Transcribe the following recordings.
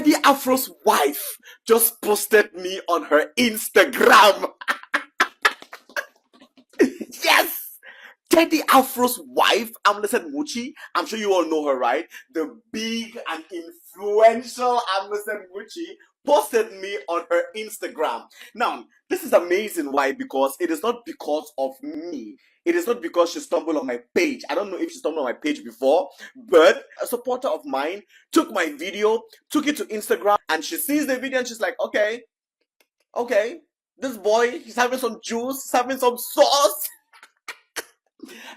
Teddy Afro's wife just posted me on her Instagram. Yes! Teddy Afro's wife, Amlesen Muchi, I'm sure you all know her, right? The big and influential Amlesen Muchi posted me on her Instagram. Now, this is amazing. Why? Because it is not because of me. It is not because she stumbled on my page. I don't know if she stumbled on my page before, but a supporter of mine took my video, took it to Instagram, and she sees the video and she's like, okay, this boy, he's having some juice, he's having some sauce.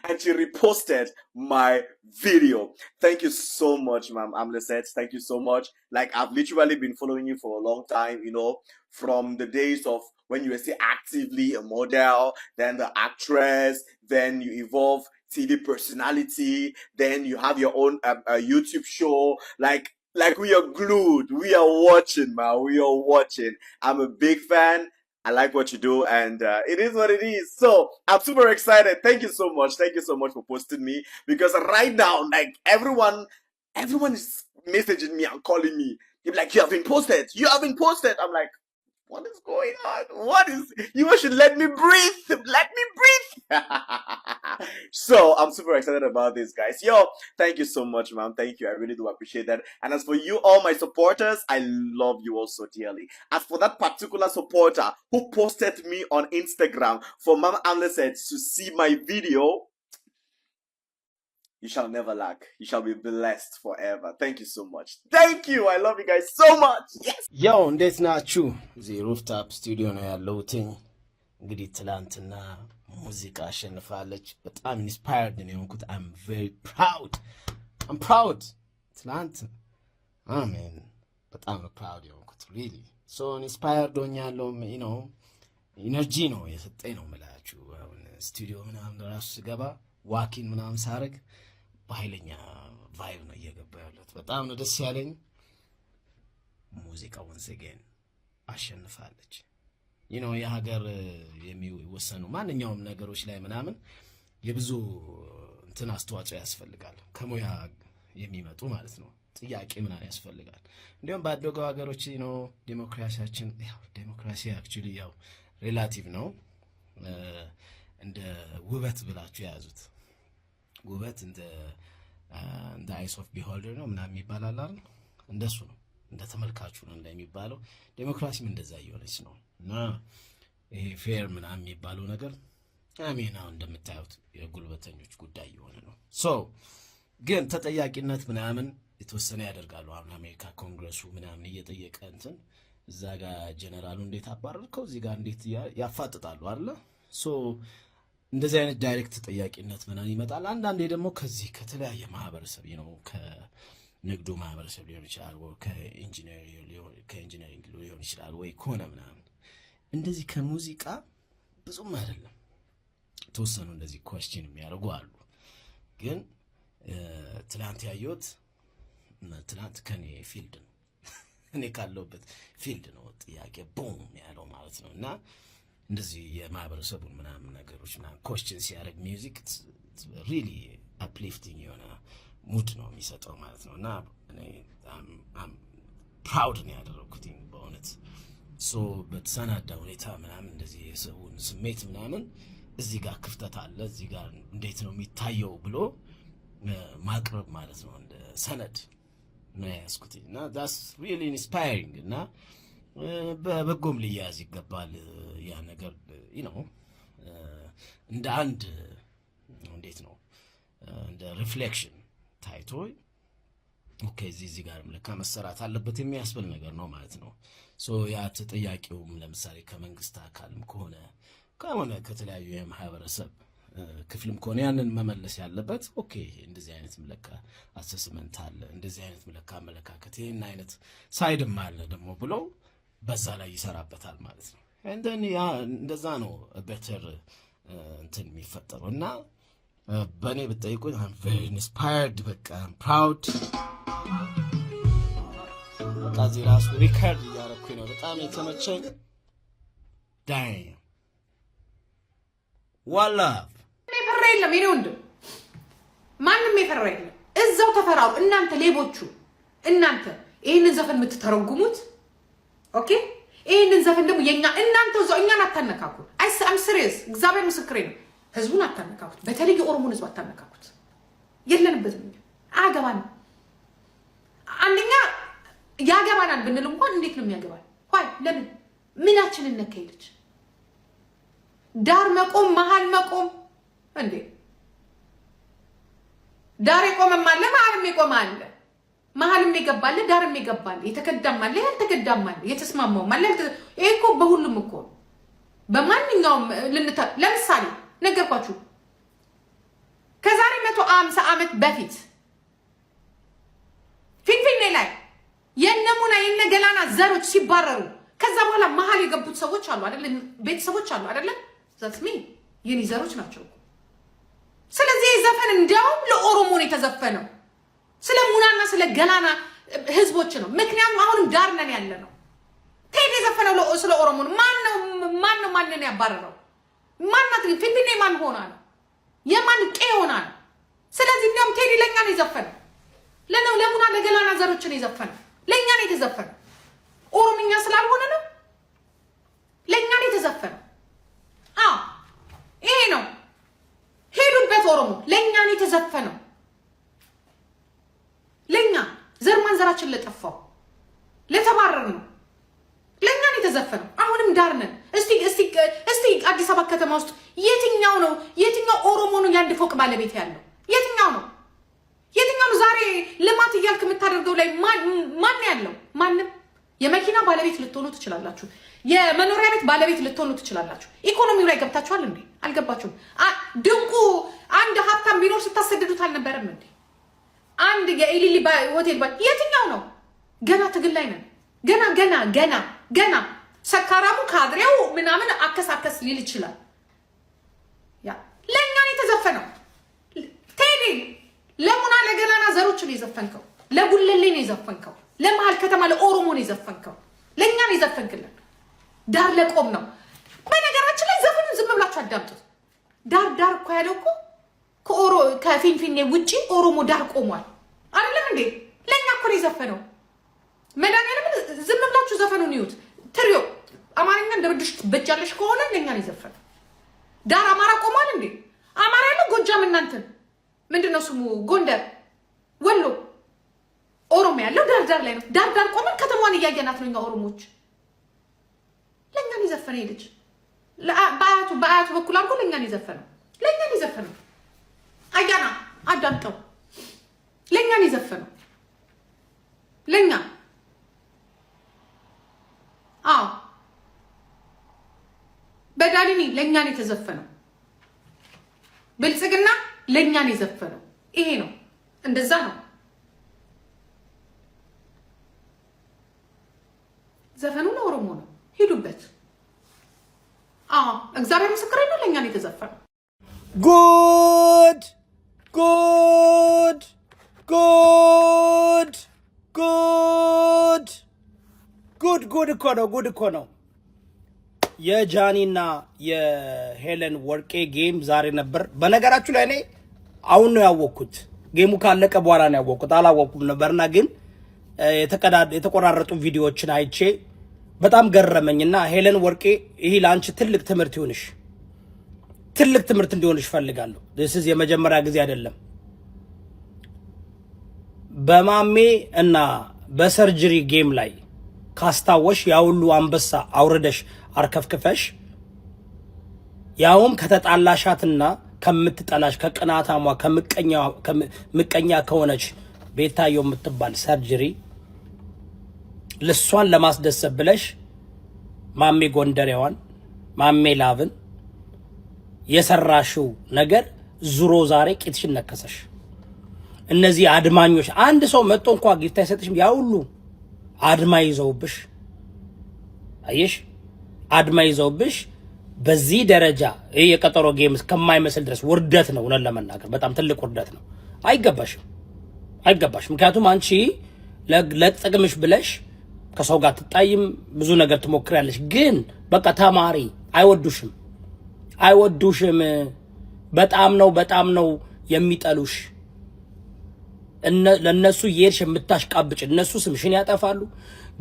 And she reposted my video. Thank you so much, ma'am Amleset. Thank you so much. Like, I've literally been following you for a long time, you know, from the days of when you were still actively a model, then the actress, then you evolve TV personality, then you have your own YouTube show. Like we are glued. We are watching, man. We are watching. I'm a big fan. I like what you do, and it is what it is. So I'm super excited. Thank you so much. Thank you so much for posting me, because right now, like, everyone is messaging me and calling me. They're like, you have been posted. You have been posted. I'm like, what is going on? You should let me breathe. Let me breathe. So I'm super excited about this, guys. Yo, thank you so much, ma'am. Thank you. I really do appreciate that. And as for you, all my supporters, I love you all so dearly. As for that particular supporter who posted me on Instagram for Mama Amleset to see my video, you shall never lack. You shall be blessed forever. Thank you so much. Thank you. I love you guys so much. Yes. Yo, that's not true. The rooftop studio no ya loading. Ngidi talantina muzika shenfalech. But I'm inspired I'm very proud. I'm proud. Talent. Amen. But I'm proud really. So inspired on yalo, you know, energy no yes melachu studio ምናምን ራሱ ስገባ ዋኪን ምናምን ሳረግ በኃይለኛ ቫይብ ነው እየገባ ያለው። በጣም ነው ደስ ያለኝ። ሙዚቃ once again አሸንፋለች። you know የሀገር የሚወሰኑ ማንኛውም ነገሮች ላይ ምናምን የብዙ እንትን አስተዋጽኦ ያስፈልጋል። ከሙያ የሚመጡ ማለት ነው። ጥያቄ ምናምን ያስፈልጋል። እንዲሁም ባደጉ ሀገሮች ነው ዲሞክራሲያችን ዲሞክራሲ actually ያው ሪላቲቭ ነው። እንደ ውበት ብላችሁ ያዙት። ውበት እንደ አይስ ኦፍ ቢሆልደር ነው ምናምን ይባላል አይደል? እንደሱ ነው። እንደ ተመልካቹ ነው እንደሚባለው። ዲሞክራሲም እንደዛ እየሆነች ነው። እና ይሄ ፌር ምናምን የሚባለው ነገር አሜናው እንደምታዩት የጉልበተኞች ጉዳይ የሆነ ነው። ሶ ግን ተጠያቂነት ምናምን የተወሰነ ያደርጋሉ። አሁን አሜሪካ ኮንግረሱ ምናምን እየጠየቀ እንትን እዛ ጋር ጀነራሉ እንዴት አባረርከው እዚህ ጋር እንዴት ያፋጥጣሉ አይደል? ሶ እንደዚህ አይነት ዳይሬክት ተጠያቂነት ምናምን ይመጣል። አንዳንዴ ደግሞ ከዚህ ከተለያየ ማህበረሰብ ነው ከንግዱ ማህበረሰብ ሊሆን ይችላል ወይ ከኢንጂነሪንግ ሊሆን ይችላል ወይ ኮነ ምናምን እንደዚህ ከሙዚቃ ብዙም አይደለም ተወሰኑ እንደዚህ ኳስችን የሚያደርጉ አሉ። ግን ትላንት ያየሁት ትላንት ከኔ ፊልድ ነው እኔ ካለሁበት ፊልድ ነው ጥያቄ ቦም ያለው ማለት ነው። እና እንደዚህ የማህበረሰቡን ምናምን ነገሮች ምናምን ኳስችን ሲያደርግ ሚውዚክ ሪሊ አፕሊፍቲንግ የሆነ ሙድ ነው የሚሰጠው ማለት ነው። እና እኔ አም ፕራውድ ነው ያደረኩት በእውነት። ሶ በተሰናዳ ሁኔታ ምናምን እንደዚህ የሰውን ስሜት ምናምን እዚህ ጋር ክፍተት አለ እዚህ ጋር እንዴት ነው የሚታየው ብሎ ማቅረብ ማለት ነው እንደ ሰነድ ነው ያስኩት። እና that's really inspiring እና በበጎም ሊያዝ ይገባል ያ ነገር you know እንደ አንድ እንዴት ነው እንደ ሪፍሌክሽን ታይቶ ኦኬ እዚህ ጋር ለካ መሰራት አለበት የሚያስብል ነገር ነው ማለት ነው። ሶ ያ ተጠያቂውም ለምሳሌ ከመንግስት አካልም ከሆነ ከተለያዩ የማህበረሰብ ክፍልም ከሆነ ያንን መመለስ ያለበት ኦኬ እንደዚህ አይነት ምለካ አሰስመንት አለ እንደዚህ አይነት ምለካ አመለካከት ይሄን አይነት ሳይድም አለ ደግሞ ብሎ በዛ ላይ ይሰራበታል ማለት ነው። እንደኔ ያ እንደዛ ነው better እንትን የሚፈጠረው። እና በኔ ብትጠይቁኝ I'm very inspired በቃ I'm proud ታዚ ራሱ ሪከርድ ያረኩኝ ነው በጣም የተመቸኝ ዳይ ዋላ የፈራ የለም የኔ ወንድም ማንንም የፈራ የለም። እዛው ተፈራው እናንተ ሌቦቹ እናንተ ይሄንን ዘፈን የምትተረጉሙት ኦኬ ይሄንን ዘፈን ደግሞ የኛ እናንተው ዘው እኛን አታነካኩ አም ሲሪየስ እግዚአብሔር ምስክሬ ነው ህዝቡን አታነካኩት በተለይ የኦሮሞን ህዝብ አታነካኩት የለንበትም አገባን አንደኛ ያገባናል ብንል እንኳን እንዴት ነው የሚያገባል ሆይ ለምን ምናችንን ነከይልች ዳር መቆም መሃል መቆም እንዴ ዳር ይቆምም አለ መሃልም ይቆማል መሃልም ይገባል ዳርም ይገባል የተከዳም አለ ያልተከዳም አለ የተስማማው አለ እኮ በሁሉም እኮ በማንኛውም ለምሳሌ ነገርኳችሁ ከዛሬ 150 ዓመት በፊት ፊንፊኔ ላይ የነሙና የነገላና ዘሮች ሲባረሩ ከዛ በኋላ መሃል የገቡት ሰዎች አሉ አይደል ቤተሰቦች አሉ አይደል ዛትስ ሚ የኔ ዘሮች ናቸው ስለዚህ ዘፈን እንዲያው ለኦሮሞ ነው የተዘፈነው ስለ ሙናና ስለ ገላና ህዝቦች ነው ምክንያቱም አሁንም ዳር ነን ያለ ነው ቴዲ ዘፈነው ስለ ኦሮሞ ነው ማንን ያባረረው ማናት ፊንፊኔ ማን ሆና ነው የማን ቀይ ሆና ነው ስለዚህ እንዲያውም ቴዲ ለኛ ነው የዘፈነው ለሙና ለገላና ዘሮች ነው የዘፈነው ለኛ ነው የተዘፈነው ኦሮምኛ ስላልሆነ ነው ለኛ ነው የተዘፈነው ይሄ ነው ሄዱበት ኦሮሞ ለኛ ነው የተዘፈነው ለኛ ዘር ማንዘራችን ለጠፋው ለተባረር ነው ለኛ ነው የተዘፈነው አሁንም ዳር ነን እስቲ አዲስ አበባ ከተማ ውስጥ የትኛው ኦሮሞ ነው ያንድ ፎቅ ባለቤት ያለው የትኛው ነው ዛሬ ልማት ይያልክ የምታደርገው ላይ ማን ያለው ማንም የመኪና ባለቤት ልትሆኑ ትችላላችሁ የመኖሪያ ቤት ባለቤት ልትሆኑ ትችላላችሁ ኢኮኖሚው ላይ ገብታችኋል እንዴ አልገባችሁም ድንቁ አንድ ሀብታም ቢኖር ስታሰደዱት አልነበረም እንዴ አንድ የኢሊሊ ሆቴል የትኛው ነው ገና ትግል ላይ ነን ገና ሰካራሙ ካድሬው ምናምን አከሳከስ ሊል ይችላል ያ ለኛ ነው የተዘፈነው ቴዲ ለሙና ለገላና ዘሮች ነው የዘፈንከው ለጉለሌ ነው የዘፈንከው ለመሃል ከተማ ለኦሮሞ ነው የዘፈንከው ለኛ ነው የዘፈንክልን ዳር ለቆም ነው በነገራችን ላይ ዘፈኑን ዝም ብላችሁ አዳምጡት ዳር እኮ ያለው እኮ ከፊንፊኔ ውጪ ኦሮሞ ዳር ቆሟል አይደለም እንዴ ለኛ እኮ ነው የዘፈነው መዳንያለም ዝም ብላችሁ ዘፈኑን ይዩት ትሪዮ አማርኛ እንደብድሽ በጃለሽ ከሆነ ለኛ ነው የዘፈነው ዳር አማራ ቆሟል እንዴ አማራ ያለው ጎጃም እናንተ ምንድነው ስሙ ጎንደር ወሎ ኦሮሞ ያለው ዳር ላይ ነው ዳር ቆመን ከተማዋን እያየናት ነው እኛ ኦሮሞዎች ለኛ ነው የዘፈነው ልጅ በአያቱ በኩል አድርጎ ለኛ ነው የዘፈነው አያና አዳምጠው ለኛ ነው የዘፈነው ለኛ በዳሊኒ ለኛ ነው የተዘፈነው ብልጽግና ለኛ ነው የዘፈነው ይሄ ነው እንደዛ ነው ዘፈኑ ለኦሮሞ ነው ሄዱበት እግዚአብሔር ምስክሬ ነው ለኛ ነው የተዘፈነው ጉድ እኮ ነው የጃኒና የሄለን ወርቄ ጌም ዛሬ ነበር በነገራችሁ ላይ እኔ አሁን ነው ያወቅኩት ጌሙ ካለቀ በኋላ ነው ያወቅኩት አላወቅኩም ነበርና ግን የተቆራረጡ ቪዲዮዎችን አይቼ በጣም ገረመኝና ሄለን ወርቄ ይሄ ላንቺ ትልቅ ትምህርት ይሁንሽ ትልቅ ትምህርት እንዲሆንሽ ፈልጋለሁ this is የመጀመሪያ ጊዜ አይደለም በማሜ እና በሰርጀሪ ጌም ላይ ካስታወሽ ያውሉ አንበሳ አውርደሽ አርከፍክፈሽ ያውም ከተጣላሻትና ከምትጠላሽ ከቅናታሟ ከምቀኛ ከሆነች ቤታዮ የምትባል ሰርጀሪ ለሷን ለማስደሰት ብለሽ ማሜ ጎንደሬዋን ማሜ ላቭን የሰራሽው ነገር ዙሮ ዛሬ ቂጥሽን ነከሰሽ እነዚህ አድማኞች አንድ ሰው መጥቶ እንኳን ጊፍት አይሰጥሽም ያውሉ አድማ ይዘውብሽ አየሽ አድማ ይዘውብሽ በዚህ ደረጃ የቀጠሮ ጌም እስከማይመስል ድረስ ውርደት ነው ነው ለመናገር በጣም ትልቅ ውርደት ነው አይገባሽም ምክንያቱም አንቺ ለጥቅምሽ ብለሽ ከሰው ጋር ትጣይም ብዙ ነገር ትሞክሪያለሽ ግን በቃ ተማሪ አይወዱሽም በጣም ነው የሚጠሉሽ ለነሱ የርሽ የምታሽቃብጭ እነሱ ስምሽን ያጠፋሉ፣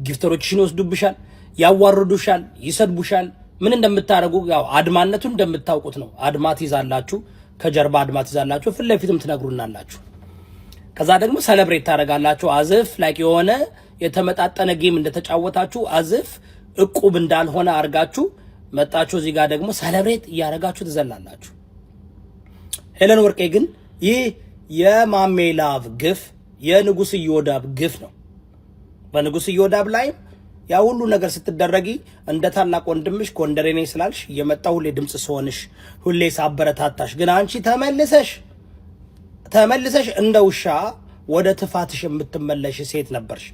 ጊፍተሮችሽን ይወስዱብሻል፣ ያዋርዱሻል፣ ይሰድቡሻል። ምን እንደምታረጉ ያው አድማነቱን እንደምታውቁት ነው። አድማት ይዛላችሁ፣ ከጀርባ አድማት ይዛላችሁ፣ ፊት ለፊትም ትነግሩናላችሁ። ከዛ ደግሞ ሰለብሬት ታረጋላችሁ አዝፍ ላይክ የሆነ የተመጣጠነ ጌም እንደተጫወታችሁ አዝፍ እቁብ እንዳልሆነ አርጋችሁ መጣችሁ። እዚህ ጋር ደግሞ ሰለብሬት እያረጋችሁ ትዘላላችሁ። ሄለን ወርቄ ግን ይህ የማሜላቭ ግፍ የንጉስ ኢዮዳብ ግፍ ነው። በንጉስ ኢዮዳብ ላይ ያ ሁሉ ነገር ስትደረጊ እንደ ታላቅ ወንድምሽ ጎንደሬ ነኝ ስላልሽ እየመጣሁ ሁሌ ድምጽ ስሆንሽ ሁሌ ሳበረታታሽ፣ ግን አንቺ ተመልሰሽ እንደ ውሻ ወደ ትፋትሽ የምትመለሽ ሴት ነበርሽ።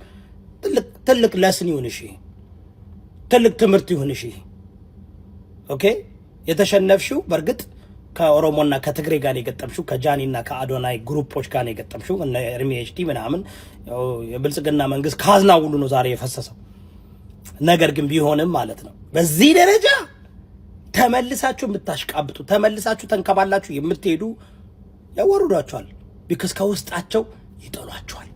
ትልቅ ለስን ይሁንሽ፣ ትልቅ ትምህርት ይሁንሽ። ኦኬ የተሸነፍሽው በርግጥ ከኦሮሞና ከትግሬ ጋር የገጠምሽው ከጃኒና ከአዶናይ ግሩፖች ጋር የገጠምሽው እነ ኤርሚኤችዲ ምናምን የብልጽግና መንግስት ካዝና ሁሉ ነው ዛሬ የፈሰሰው። ነገር ግን ቢሆንም ማለት ነው በዚህ ደረጃ ተመልሳችሁ የምታሽቃብጡ ተመልሳችሁ ተንከባላችሁ የምትሄዱ ያወርዷቸዋል። ቢካዝ ከውስጣቸው ይጠሏቸዋል።